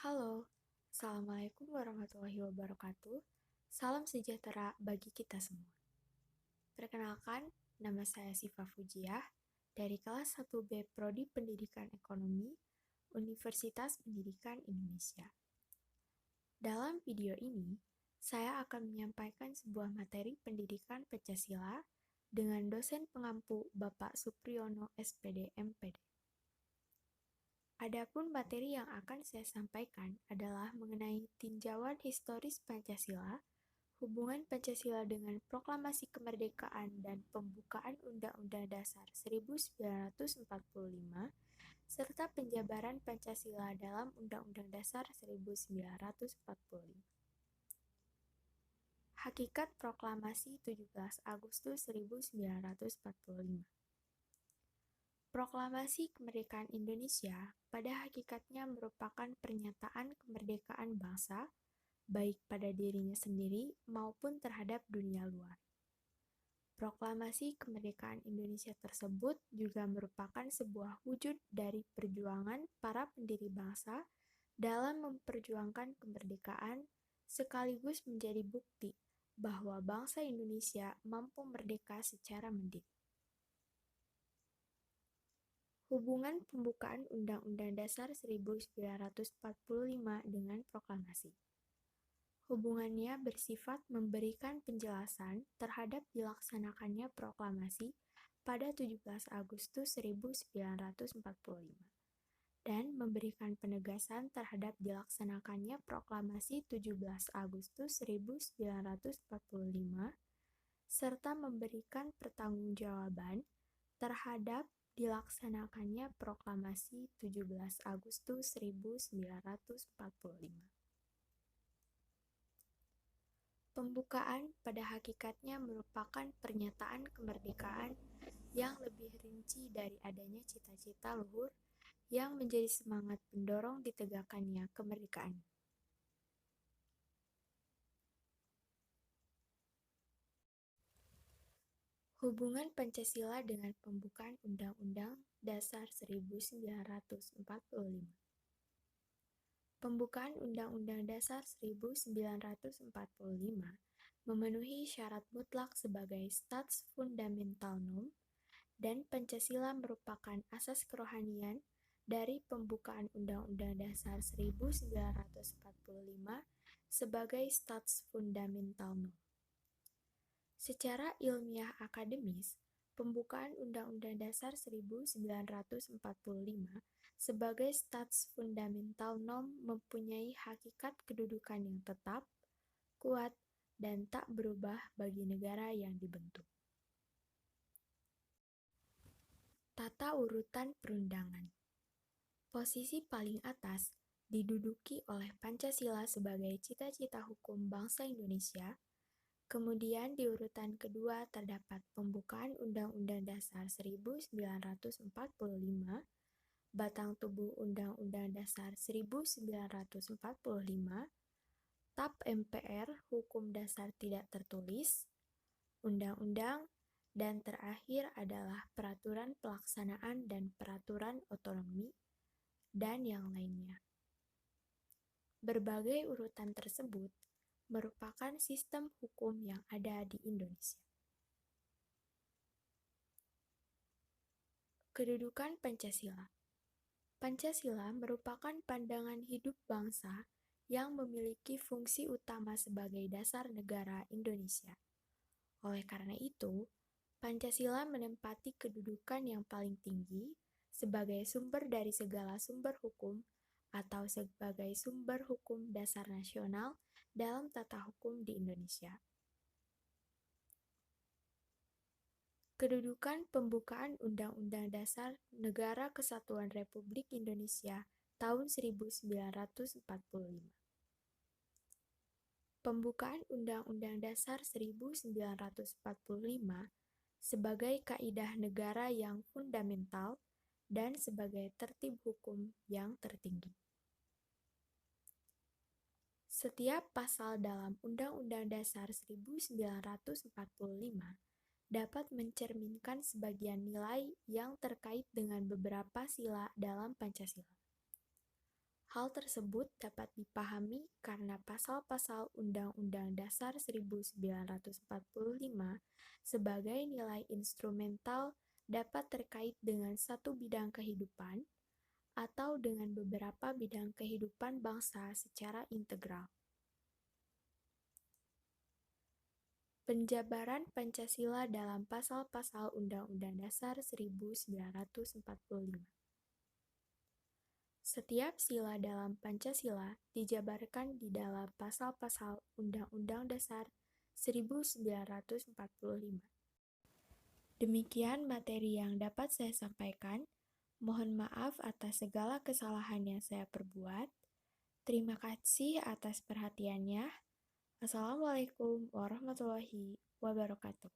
Halo, Assalamualaikum warahmatullahi wabarakatuh. Salam sejahtera bagi kita semua. Perkenalkan, nama saya Siva Fujiah dari kelas 1B Prodi Pendidikan Ekonomi, Universitas Pendidikan Indonesia. Dalam video ini, saya akan menyampaikan sebuah materi pendidikan Pancasila dengan dosen pengampu Bapak Supriyono SPD MPD. Adapun materi yang akan saya sampaikan adalah mengenai tinjauan historis Pancasila, hubungan Pancasila dengan Proklamasi Kemerdekaan dan pembukaan Undang-Undang Dasar 1945, serta penjabaran Pancasila dalam Undang-Undang Dasar 1945. Hakikat Proklamasi 17 Agustus 1945. Proklamasi Kemerdekaan Indonesia pada hakikatnya merupakan pernyataan kemerdekaan bangsa, baik pada dirinya sendiri maupun terhadap dunia luar. Proklamasi kemerdekaan Indonesia tersebut juga merupakan sebuah wujud dari perjuangan para pendiri bangsa dalam memperjuangkan kemerdekaan, sekaligus menjadi bukti bahwa bangsa Indonesia mampu merdeka secara mandiri. Hubungan pembukaan Undang-Undang Dasar 1945 dengan proklamasi. Hubungannya bersifat memberikan penjelasan terhadap dilaksanakannya proklamasi pada 17 Agustus 1945 dan memberikan penegasan terhadap dilaksanakannya proklamasi 17 Agustus 1945 serta memberikan pertanggungjawaban terhadap dilaksanakannya proklamasi 17 Agustus 1945. Pembukaan pada hakikatnya merupakan pernyataan kemerdekaan yang lebih rinci dari adanya cita-cita luhur yang menjadi semangat pendorong ditegakkannya kemerdekaan. Hubungan Pancasila dengan pembukaan Undang-Undang Dasar 1945. Pembukaan Undang-Undang Dasar 1945 memenuhi syarat mutlak sebagai stats fundamental norm, dan Pancasila merupakan asas kerohanian dari pembukaan Undang-Undang Dasar 1945 sebagai stats fundamental norm. Secara ilmiah akademis, pembukaan Undang-Undang Dasar 1945 sebagai stats fundamental norm mempunyai hakikat kedudukan yang tetap, kuat, dan tak berubah bagi negara yang dibentuk. Tata urutan perundangan. Posisi paling atas diduduki oleh Pancasila sebagai cita-cita hukum bangsa Indonesia. Kemudian di urutan kedua terdapat pembukaan Undang-Undang Dasar 1945, batang tubuh Undang-Undang Dasar 1945, TAP MPR Hukum Dasar Tidak Tertulis, Undang-Undang, dan terakhir adalah Peraturan Pelaksanaan dan Peraturan Otonomi, dan yang lainnya. Berbagai urutan tersebut merupakan sistem hukum yang ada di Indonesia. Kedudukan Pancasila. Pancasila merupakan pandangan hidup bangsa yang memiliki fungsi utama sebagai dasar negara Indonesia. Oleh karena itu, Pancasila menempati kedudukan yang paling tinggi sebagai sumber dari segala sumber hukum atau sebagai sumber hukum dasar nasional dalam tata hukum di Indonesia. Kedudukan pembukaan Undang-Undang Dasar Negara Kesatuan Republik Indonesia tahun 1945. Pembukaan Undang-Undang Dasar 1945 sebagai kaidah negara yang fundamental dan sebagai tertib hukum yang tertinggi. Setiap pasal dalam Undang-Undang Dasar 1945 dapat mencerminkan sebagian nilai yang terkait dengan beberapa sila dalam Pancasila. Hal tersebut dapat dipahami karena pasal-pasal Undang-Undang Dasar 1945 sebagai nilai instrumental dapat terkait dengan satu bidang kehidupan atau dengan beberapa bidang kehidupan bangsa secara integral. Penjabaran Pancasila dalam pasal-pasal Undang-Undang Dasar 1945. Setiap sila dalam Pancasila dijabarkan di dalam pasal-pasal Undang-Undang Dasar 1945. Demikian materi yang dapat saya sampaikan. Mohon maaf atas segala kesalahan yang saya perbuat. Terima kasih atas perhatiannya. Assalamualaikum warahmatullahi wabarakatuh.